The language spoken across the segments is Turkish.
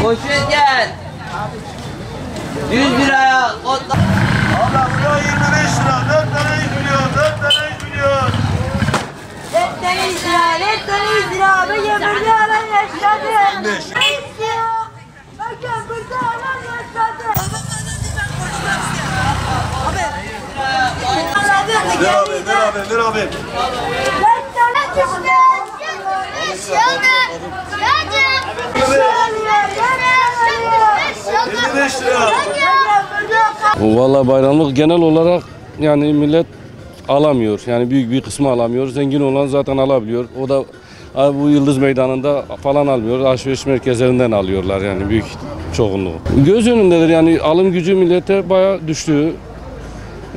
Poşet gel. 100 liraya. Valla buraya 25 lira. 4 tane 100 milyon. 4 tane 100 milyon. 4 tane 100 lira. 4 tane 100 lira. Ben burada alan yaşadım. 25. Bakın burada alan yaşadım. Ver abi, ver abi, ver abi. 4 tane 100 lira. Vallahi bayramlık genel olarak yani millet alamıyor. Yani büyük bir kısmı alamıyor. Zengin olan zaten alabiliyor. O da bu Yıldız Meydanı'nda falan almıyor. Alışveriş merkezlerinden alıyorlar yani büyük çoğunluğu. Göz önündedir yani alım gücü millete bayağı düştü.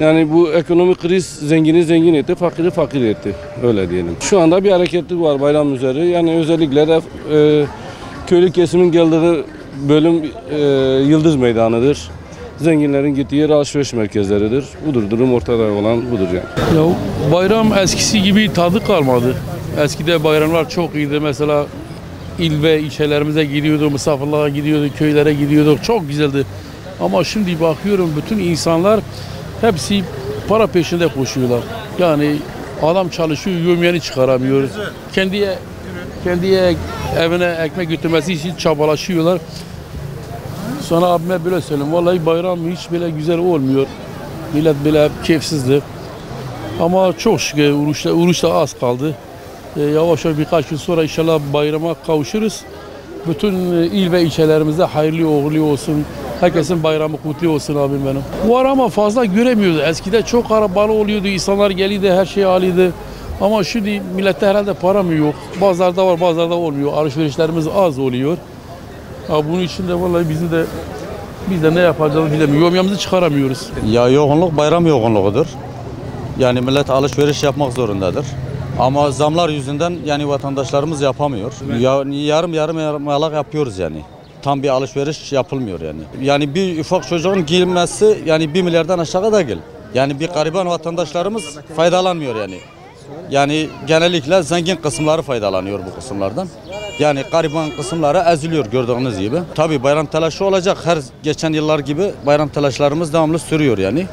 Yani bu ekonomik kriz zengini zengin etti, fakiri fakir etti. Öyle diyelim. Şu anda bir hareketlik var bayram üzeri. Yani özellikle de köylü kesimin geldiği bölüm Yıldız Meydanı'dır. Zenginlerin gittiği yer alışveriş merkezleridir. Budur durum ortada olan budur yani. Ya bayram eskisi gibi tadı kalmadı. Eskide bayramlar çok iyiydi. Mesela il ve ilçelerimize gidiyorduk, misafirliğe gidiyorduk, köylere gidiyorduk. Çok güzeldi. Ama şimdi bakıyorum bütün insanlar hepsi para peşinde koşuyorlar. Yani adam çalışıyor, yövmiyeni çıkaramıyor. Kendiye evine ekmek götürmesi için çabalaşıyorlar. Sana abime böyle söyleyeyim. Vallahi bayram hiç böyle güzel olmuyor. Millet böyle keyifsizdi. Ama çok şükür oruç da az kaldı. Yavaş yavaş birkaç gün sonra inşallah bayrama kavuşuruz. Bütün il ve ilçelerimizde hayırlı uğurlu olsun. Herkesin bayramı kutlu olsun abim benim. Var ama fazla göremiyordu. Eskide çok kalabalık oluyordu. İnsanlar geliyordu, her şey alıyordu. Ama şimdi millette herhalde para mı yok? Bazılarda var, bazılarda olmuyor. Alışverişlerimiz az oluyor. Bunun için de vallahi biz de ne yapacağız bilemiyoruz. Yomyamızı çıkaramıyoruz. Ya yoğunluk bayram yoğunluğudur. Yani millet alışveriş yapmak zorundadır. Ama zamlar yüzünden yani vatandaşlarımız yapamıyor. Ya, yarım yamalak yapıyoruz yani. Tam bir alışveriş yapılmıyor yani. Yani bir ufak çocuğun giyinmesi yani 1 milyardan aşağı da gel. Yani bir gariban vatandaşlarımız faydalanmıyor yani. Yani genellikle zengin kısımları faydalanıyor bu kısımlardan. Yani gariban kısımları eziliyor gördüğünüz gibi. Tabii bayram telaşı olacak. Her geçen yıllar gibi bayram telaşlarımız devamlı sürüyor yani.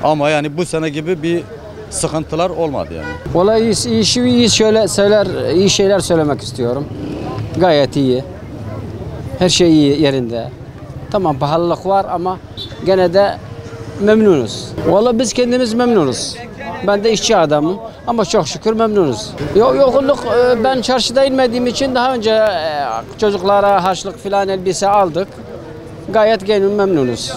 Ama yani bu sene gibi bir sıkıntılar olmadı yani. Vallahi iyi şeyler söylemek istiyorum. Gayet iyi. Her şey iyi yerinde. Tamam pahalılık var ama gene de memnunuz. Vallahi biz kendimiz memnunuz. Ben de işçi adamım ama çok şükür memnunuz. Yokluk ben çarşıda inmediğim için daha önce çocuklara harçlık filan elbise aldık. Gayet memnunuz.